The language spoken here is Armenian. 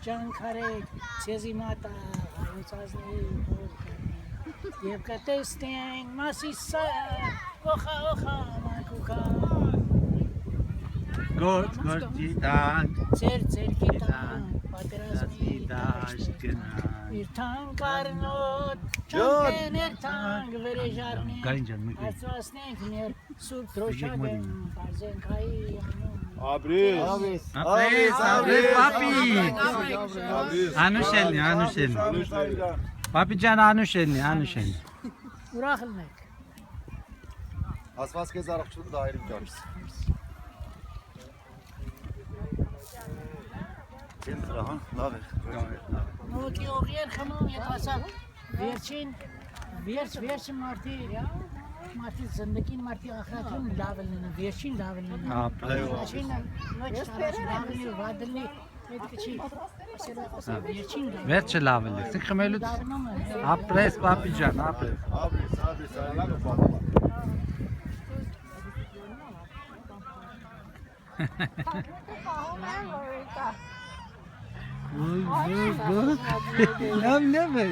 ջանքարեք, ցեզի մատա, հայոց ազնի Եվ կտեստենք մասիսա, օխա, մանկուկա Գոտ գիտան, Ձեր գիտան, պատրազմի դաշտ գնան Իր թանկ արնոտ, ճանքեն էր թանկ վերեժարնի Արծվասնենք մեր սուրբ դրոշակն, պարզենք հայի Ապրես, պապի Անուշելնի Պապի ջան Անուշելնի Ուրախ լնեք Ասված կեզ առողջություն դայրում ճարս Կենտրը, հա, լավ է Նոտի օղիեր խմում ետ ասակ Վերջին մարդի զնդակին մարդի ախրատում լավ լնի, վերջին լավ լնի Վերջին նոչ ճարաշ լավ լնի, վադլնի Վերջը լավ է լեքսիկ խմելուց ապրես պապի ջան, ապրես Լավ է